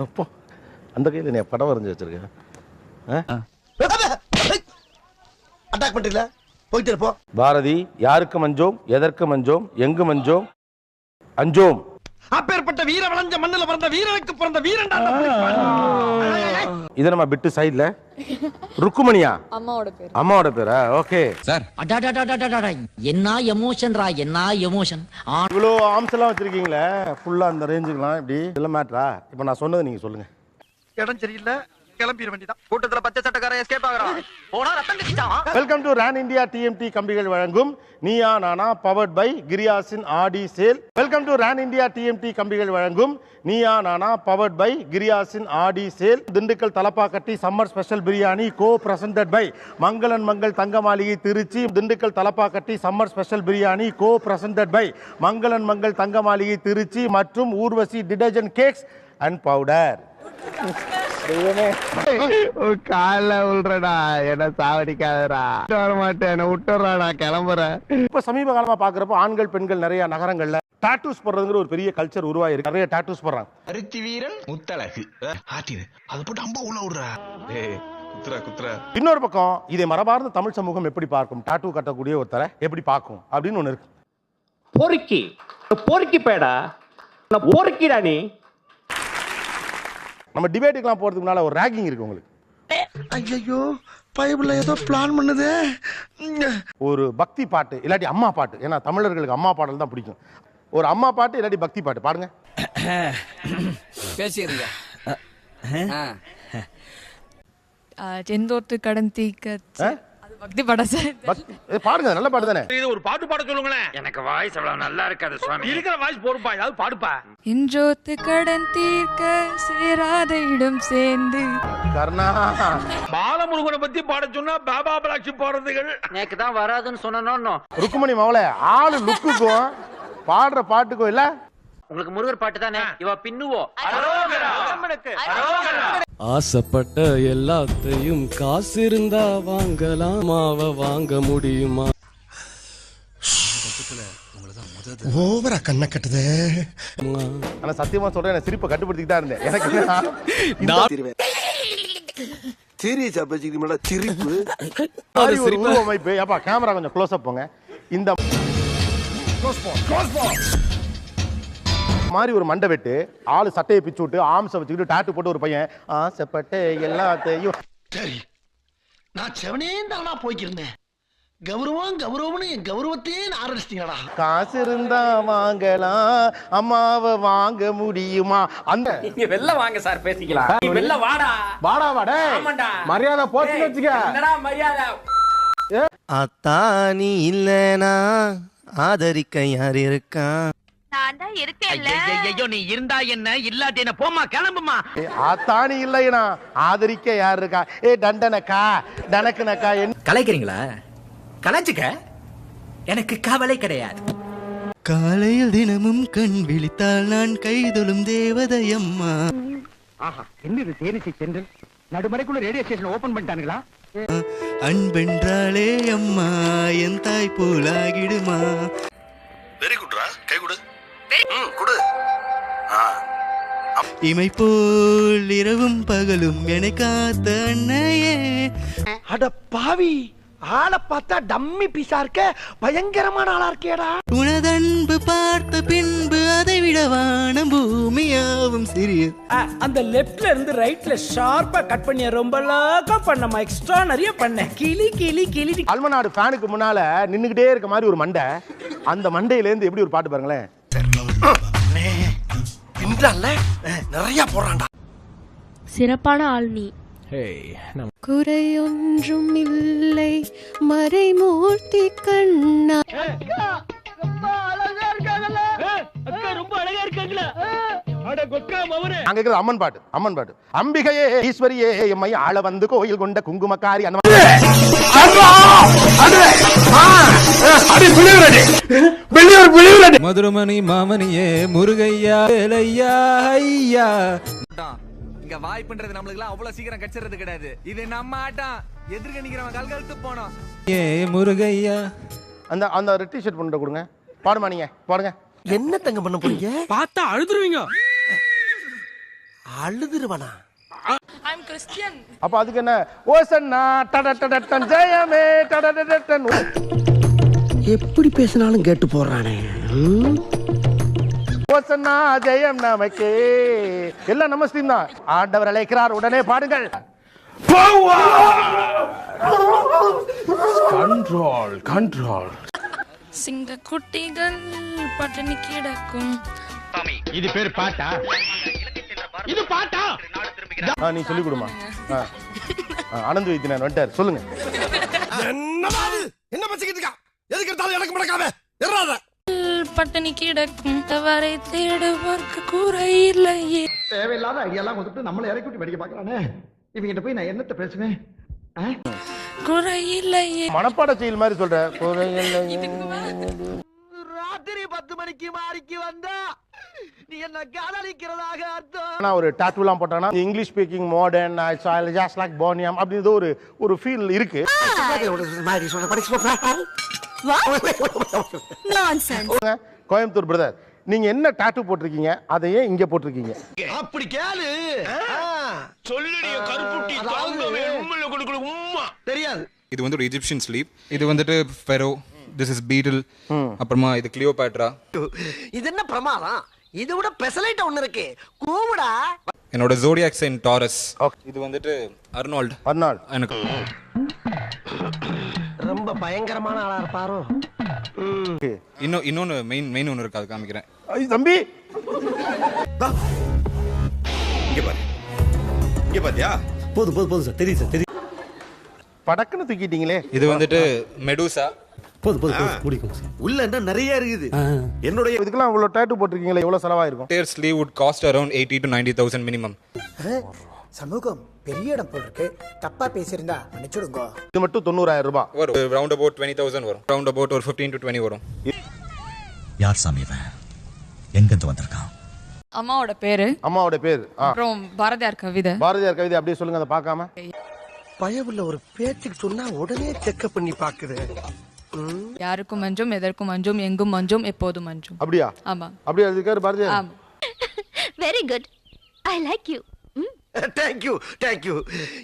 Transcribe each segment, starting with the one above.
அப்போ அந்த கையில் நீ படம் வரைஞ்சி வச்சிருக்கேன். அட்டாக் பண்றீங்களா? போயிட்டு இருப்போ. பாரதி யாருக்கு மஞ்சோம், எதற்கு மஞ்சோம், எங்கு மஞ்சோம், அஞ்சோம். அப்பேற்பட்ட வீர வளஞ்ச மண்ணில் பிறந்த வீரனுக்கு பிறந்த வீரன்டா. இத நம்ம பிட்டு சைடுல ருக்குமணியா அம்மாவோட பேரா? Okay sir. என்ன எமோஷன்ரா, என்ன எமோஷன். இவ்வளோ ஆம்ஸ் எல்லாம் வச்சிருக்கீங்களே, ஃபுல்லா அந்த ரேஞ்சுக்கலாம் இப்படி இதெல்லாம் மேட்டரா? இப்போ நான் சொன்னது நீங்க சொல்லுங்க. இடம் சரியில்லை, கிளம்பிட வேண்டியதான். கூட்டத்துல பச்சை சட்டக்காரன் எஸ்கேப் ஆகுறான். போனா ரத்தம் கட்டிச்சான். Welcome to Ran India TMT கம்பிகள் வழங்கும் Neeya Naana powered by Kriyasin Aadi sale. Welcome to Ran India TMT கம்பிகள் வழங்கும் Neeya Naana powered by Kriyasin Aadi sale. Dindigul Thalappakatti summer special biryani co presented by Mangalan Mangal Thanga Maaligai Trichy. Dindigul Thalappakatti summer special biryani co presented by Mangalan Mangal Thanga Maaligai Trichy மற்றும் Urvashi detergent cakes and powder. கால உள்றடா, என்ன சாவடிக்காதடா, வர மாட்டேன், என்ன விட்டுறாடா, கிளம்புறேன். இப்ப சமீப காலமா பாக்குறப்போ ஆண்கள் பெண்கள் நிறைய நகரங்கள்ல டாட்டூஸ் போடுறதுங்கிற ஒரு பெரிய கல்ச்சர் உருவாயிருக்கு. நிறைய டாட்டூஸ் போடுறாங்க. அருத்தி வீரன் முத்தழகு ஆட்டிரு அது போட்டு அம்பா உள்ள விடுறா. குத்துறா குத்துறா. இன்னொரு பக்கம் இதை மரபார்ந்த தமிழ் சமூகம் எப்படி பார்க்கும், டாட்டூ கட்டக்கூடிய ஒருத்தரை எப்படி பார்க்கும் அப்படின்னு ஒண்ணு இருக்கு. பொறுக்கி பொறுக்கி பேடா, பொறுக்கிடா நீ. நம்ம டிபேட்டுக்குலாம் போறதுக்கு முன்னால ஒரு ரேகிங் இருக்கு உங்களுக்கு. ஐயோ பைபிள்ல ஏதோ பிளான் பண்ணுது. ஒரு பக்தி பாட்டு இல்லாட்டி அம்மா பாட்டு, ஏன்னா தமிழர்களுக்கு அம்மா பாடல் தான் பிடிக்கும். ஒரு அம்மா பாட்டு இல்லாட்டி பக்தி பாட்டு பாடுங்க. பேசிடுங்க. செந்தோர்த்து கடன் தீக்க அது பக்தி பாடா சார். பாடுங்க, நல்ல பாட்டு தானே. இது ஒரு பாட்டு பாட சொல்லுங்களேன். எனக்கு வாய்ஸ் அவ்வளவு நல்லா இருக்காது சுவாமி. இருக்கிற வாய்ஸ் போடுப்பா, ஏதாவது பாடுப்பா. என்றோத்து கடன் தீர்க்க சேராத இடம் சேர்ந்து கர்ணா பாலமுருகனை பத்தி பாட சொன்னா பாபா பிளாக்ஷிப் போறதுகள் எனக்கு தான் வராதுன்னு சொன்னோம். ருக்குமணி மவளே, ஆளு லுக்குக்கும் பாடுற பாட்டுக்கும் இல்ல. உங்களுக்கு முருகர் பாட்டு தானே இவ பின்னுவோ. ஆசைப்பட்ட எல்லாத்தையும் காசு இருந்தா வாங்கலாம், மாவ வாங்க முடியுமா? ஓவரா கண்ண கட்டுதே. ஆனா சத்தியமா சொல்றேன், நான் சிரிப்பை கட்டுப்படுத்திக்கிட்டா இருந்தேன். எனக்கு சீரியஸா பேசிக்கிட்டீங்களா? சிரிப்பு ஒரு உருவமைப்பு. அப்பா கேமரா கொஞ்சம் க்ளோஸ் அப் போங்க. இந்த மாதிரி ஒரு மண்டை வெட்டு, ஆளு சட்டையை பிச்சு விட்டு ஆம்ச வச்சுக்கிட்டு டாட்டு போட்டு ஒரு பையன் ஆசைப்பட்ட எல்லாத்தையும். சரி, நான் செவனே தானா போய்க்கிருந்தேன். கௌரவம் கௌரவம்னு என் கௌரவத்தையே ஆரம்பிச்சிட்டீங்களா? காசு இருந்தா வாங்கலாம், அம்மாவை வாங்க முடியுமா? அந்த நீங்க வெளில வாங்க சார், பேசிக்கலாம். நீ வெளில வாடா. வாடா வாடா. மரியாதை போச்சு வச்சுக்க. என்னடா மரியாதை? அத்தானி இல்லனா ஆதரிக்க யார் இருக்கா? நான் தான் இருக்கேன்ல. ஐயோ நீ இருந்தா என்ன, இல்லாட்டி என்ன, போமா கிளம்புமா. அத்தானி இல்லைனா ஆதரிக்க யார் இருக்கா? டண்டனக்கா டனக்குனக்கா. கலைக்கிறீங்களா? கலைச்சுக்க, எனக்கு கவலை கிடையாது. காலையில் தினமும் கண் விழித்தால் நான் கைதொழும் தேவதையம்மா. என்னது தேனிசை சென்றல் நடுமறைக்குள்ள ரேடியோ ஸ்டேஷன் ஓபன் பண்ணிட்டானுங்களா? அன்பென்றாலே அம்மா என் தாய் போலாகிடுமா. வெரி குட்ரா, கை கொடு. கொடு. இமை போல் இரவும் பகலும் என்னை காத்த அன்னையே. அட பாவி, ஆளை பார்த்தா டம்மி பீஸா இருக்க, பயங்கரமான ஆளா இருக்கேடா. உனதன்பு பார்த்த பின்பு அதை விட வானம் பூமியாவும் சிறிய. அந்த லெஃப்ட்ல இருந்து ரைட்ல ஷார்ப்பா கட் பண்ணிய, ரொம்ப லாகா பண்ணமா, எக்ஸ்ட்ரா நிறைய பண்ண. கிளி கிளி கிளி. அல்மநாடு ஃபேனுக்கு முன்னால நின்னுகிட்டே இருக்க மாதிரி ஒரு மண்டை. அந்த மண்டையில இருந்து எப்படி ஒரு பாட்டு பாருங்களேன். நிறைய போறான்டா. சிறப்பான ஆள் நீ. குறையொன்றும் இல்லை மறைமூர்த்தி கண்ணா. அங்க இருக்கிற அம்மன் பாட்டு, அம்மன் பாட்டு. அம்பிகையே ஈஸ்வரியே எம்மை ஆள வந்து கோயில் கொண்ட குங்குமக்காரி. அந்த மதுரமணி மாமணியே முருகையா ஐயா ஐயா. இங்க வாய்ப்புன்றது நம்மளுக்கு எல்லாம் அவ்வளவு சீக்கிரம் கிடைச்சிறது கிடையாது. இது நம்ம ஆட்டம். எதிர்க்க நிக்கிறவன் கல்கழுத்து போனோம். ஏ முருகையா. அந்த அந்த ரெட் டி-ஷர்ட் பண்ண கொடுங்க. பாடுமா நீங்க, பாடுங்க. என்ன தங்க பண்ண போறீங்க? பார்த்தா அழுதுருவீங்க. அழுதுருவனா? ஐ அம் கிறிஸ்டியன். அப்ப அதுக்கு என்ன ஓசன்னா டடடடடன் ஜெயமே டடடடடன். எப்படி பேசினாலும் கேட்டு போடுறானே. ஓசன்னா ஜெயம் நமக்கே. எல்லாம் நம்ம ஸ்டீம் தான். ஆண்டவர் அழைக்கிறார், உடனே பாடுங்கள். Control control. சிங்க குட்டிகள் பட்டினி கிடக்கும். இது பேர் பாட்டா? இது பாட்டா? நீ சொல்லி கொடுமா. ஆனந்த் வைத்தியநாதன் வந்துட்டார், சொல்லுங்க. என்ன பச்சிக்கிட்டு இருக்கா? எதுக்கு எடுத்தாலும் எனக்கு முடக்காம எறாத. பட்டினி கிடக்கும் தவறை தேடுவதற்கு கூரை இல்லையே. தேவையில்லாத ஐடியாலாம் கொடுத்துட்டு நம்மள இறக்கி விட்டு படிக்க பாக்குறானே. இவங்கிட்ட போய் நான் என்னத்த பேசுவேன்? குறை இல்லையே. மனப்பாட செயல் மாதிரி சொல்ற. ராத்திரி 10 மணிக்கு மாறிக்கு வந்தா நீ என்ன காதலிக்கிறதாக அர்த்தம். நான் ஒரு டாட்டூலாம் போட்டானா English speaking modern just like போனியம் அப்படின்னு ஒரு ஃபீல் இருக்கு. கோயம்புத்தூர் பிரதர், நீங்க என்ன டாட்டூ போட்டிருக்கீங்க, அதை ஏன் இங்க போட்டிருக்கீங்க? அப்படி கேளு. சொல்லுடிய கருப்புட்டி தாங்கவே உம்மல கொடுக்கல உம்மா தெரியாது. இது வந்து ஒரு எஜிப்சியன் ஸ்லீப். இது வந்துட்டு ஃபெரோ. திஸ் இஸ் பீட்டில். அப்புறமா இது கிளியோபாட்ரா. இது என்ன பிரமாதம்? இது விட பெசலைட் ஒன்னு இருக்கு. கூவுடா. என்னோட ஜோடியாக் சைன் டாரஸ். இது வந்துட்டு அர்னால்ட். எனக்கு ரொம்ப பயங்கரமான ஆளா இருப்பாரோ. இன்னொன்னு மெயின் ஒன்னு இருக்கு, அது காமிக்கிறேன். தம்பி இங்க பாத்தியா? போதும் சார், தெரியுது சார், தெரியுது. படக்குன்னு தூக்கிட்டீங்களே. இது வந்துட்டு மெடூசா. முடிக்கும். உள்ள என்ன நிறைய இருக்குது. என்னோட இதுக்கெல்லாம் இவ்வளவு டாட்டூ போட்டிருக்கீங்களே, எவ்வளவு செலவாயிருக்கும்? Their sleeve would cost around 80 to 90,000 minimum. சமூகம் பெரிய இடம் போல் இருக்கு, தப்பா பேசியிருந்தா மன்னிச்சுடுங்க. இது மட்டும் 90,000 ரூபாய் வரும். round about 20,000 வரும். round about ஒரு 15 to 20 வரும். யார் சாமி இவன்? எங்க இருந்து வந்திருக்கான்? அம்மாவோட பேரு. அம்மாவோட பேர். அப்புறம் பாரதியார் கவிதை. பாரதியார் கவிதை அப்படியே சொல்லுங்க, அதை பார்க்காம. பயவுள்ள ஒரு பேச்சுக்கு சொன்னா உடனே செக்கப் பண்ணி பாக்குது. யாருக்கும் மஞ்சும், எதற்கும் மஞ்சும், எங்கும் மஞ்சும், எப்போதும் மஞ்சும். அப்படியா? ஆமா. அப்படியே எழுதிருக்காரு பாரதியார். ஆமா. Very good. I like you. Thank you.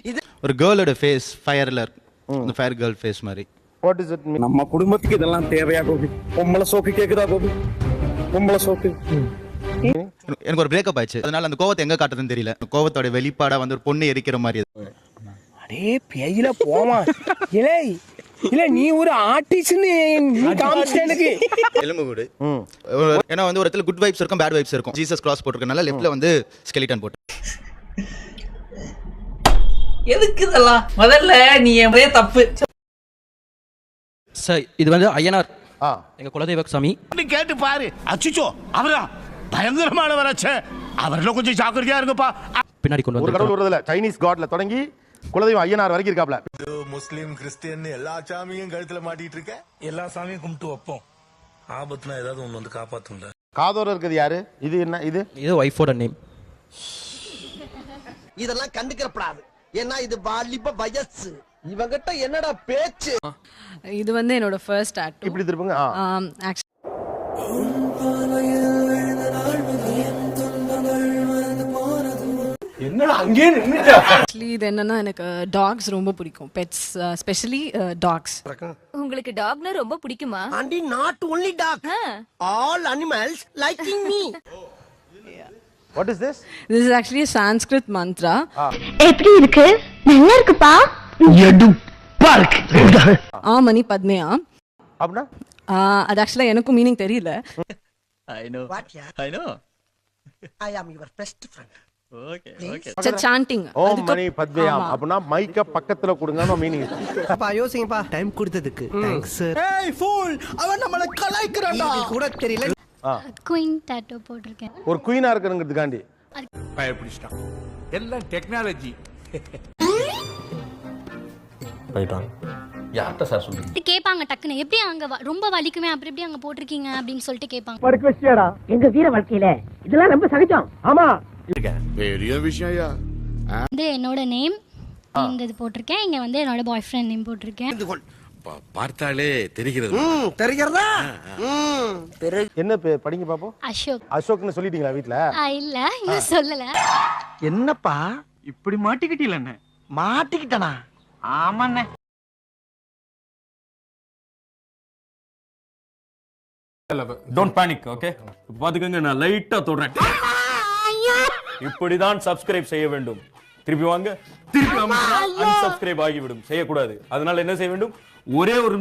இது ஒரு கேர்ளோட ஃபேஸ் ஃபயர்ல இருக்கும். அந்த ஃபயர் கேர்ள் ஃபேஸ் மாதிரி. What is it mean? நம்ம குடும்பத்துக்கு இதெல்லாம் தேவையா கோபி? பொம்பளை சோக்கு கேக்குதா கோபி? பொம்பளை சோக்கு. எனக்கு ஒரு பிரேக்கப் ஆயிடுச்சு, அதனால அந்த கோவத்தை எங்க காட்டுறதுன்னு தெரியல. கோவத்தோட வெளிப்பாடா வந்து ஒரு பொண்ணு எரிக்கிற மாதிரி. அடே பேயில போமா. இல்ல நீ ஒரு ஆர்டிஸ்ட்னு நீ காமிச்சேனுக்கு. எலும்பு கூடு. ஏன்னா வந்து ஒரு இடத்துல குட் வைப்ஸ் இருக்கும், பேட் வைப்ஸ் இருக்கும். ஜீசஸ் கிராஸ் போட்டுருக்கனால லெஃப்ட்ல வந்து ஸ்கெலிட்டன் போட்டு. எதுக்கு இதெல்லாம்? முதல்ல நீ ஏன் தப்பு. சார் இது வந்து ஐயனார், எங்க குலதெய்வ சாமி. கேட்டு பாரு. அச்சுச்சோ, அவரா பயங்கரமானவராச்சே. அவர்ல கொஞ்சம் ஜாக்கிரதையா இருங்கப்பா. பின்னாடி கொண்டு ஒரு கடவுள் வருதுல, சைனீஸ் காட்ல தொடங்கி குலதெய்வம் ஐயனார் வரைக்கும் இருக்காப்ல. முஸ்லீம் கிறிஸ்டியன் எல்லா சாமியும் கழுத்துல மாட்டிட்டு இருக்க. எல்லா சாமியும் கும்பிட்டு வைப்போம். ஆபத்துனா ஏதாவது ஒண்ணு வந்து காப்பாத்துங்க. காதோர இருக்குது யாரு? இது என்ன? இது ஒய்ஃபோட நேம். இதெல்லாம் கண்டுக்கிறப்படாது. ஏன்னா இது வாலிப வயசு. இவங்கிட்ட என்னடா பேச்சு? இது வந்து என்னோட ஃபர்ஸ்ட் டாட்டூ. இப்படி திருப்புங்க. என்னடா அங்கே நின்னுட்ட? ஆக்சுவலி இது என்னன்னா, எனக்கு டாக்ஸ் ரொம்ப பிடிக்கும். Pets, specially dogs. உங்களுக்கு டாக்னா ரொம்ப பிடிக்குமா? Aunty, not only dog, all animals liking me. What is this? This is actually a Sanskrit mantra. எப்படி இருக்கு? நல்லா இருக்குப்பா. எடுப்பா இருக்கு. மணி பத்மையா. அப்படினா அது ஆக்சுவலா எனக்கும் மீனிங் தெரியல. I know. I am your best friend. Okay. Chanting. ஓம் மணி பத்மையா அப்படினா மைக்க பக்கத்துல கொடுங்கன்னு மீனிங். அப்பா யோசிங்கப்பா. டைம் கொடுத்ததுக்கு தேங்க்ஸ் சார். ஏய் ஃபூல், அவன் நம்மள கலாய்க்கறான்டா. இது கூட தெரியல. குயின் டாட்டூ போட்டுருக்கேன். ஒரு குயினா இருக்கறதுக்காண்டி. பயப்படிச்சிட்டான். எல்லாம் டெக்னாலஜி. போய்ட்டான். யார்ட்ட சார் சொல்றீங்க? கேட்பாங்க டக்குன்னு, எப்படி அங்க ரொம்ப வலிக்குமே, அப்புறம் எப்படி அங்க போட்டிருக்கீங்க அப்படின்னு சொல்லிட்டு கேட்பாங்க. ஒரு கொஸ்டியடா. எங்க வீர வாழ்க்கையில இதெல்லாம் ரொம்ப சகஜம். ஆமா. பெரிய விஷயம்யா. இது என்னோட நேம். இந்த இது போட்டிருக்கேன். இங்க வந்து என்னோட பாய் ஃப்ரெண்ட் நேம் போட்டிருக்கேன். பார்த்தாலே தெரிகிறது. தெரிகிறதா? என்ன படிங்க பாப்போம். அசோக். அசோக்னு சொல்லிட்டீங்களா வீட்ல? இல்ல இன்னும் சொல்லல. என்னப்பா இப்படி மாட்டிக்கிட்டீங்களே? மாட்டிக்கிட்டனா? ஆமாண்ணே. Don't panic, okay? பாத்துக்கங்க, நான் லைட்டா தொடுறேன். இப்படிதான் சப்ஸ்கிரைப் செய்ய வேண்டும். திருப்பி வாங்க, திருப்பி அன்சப்ஸ்கிரைப் ஆகிவிடும். செய்யக்கூடாது. அதனால என்ன செய்ய வேண்டும்? ஒரே ஒரு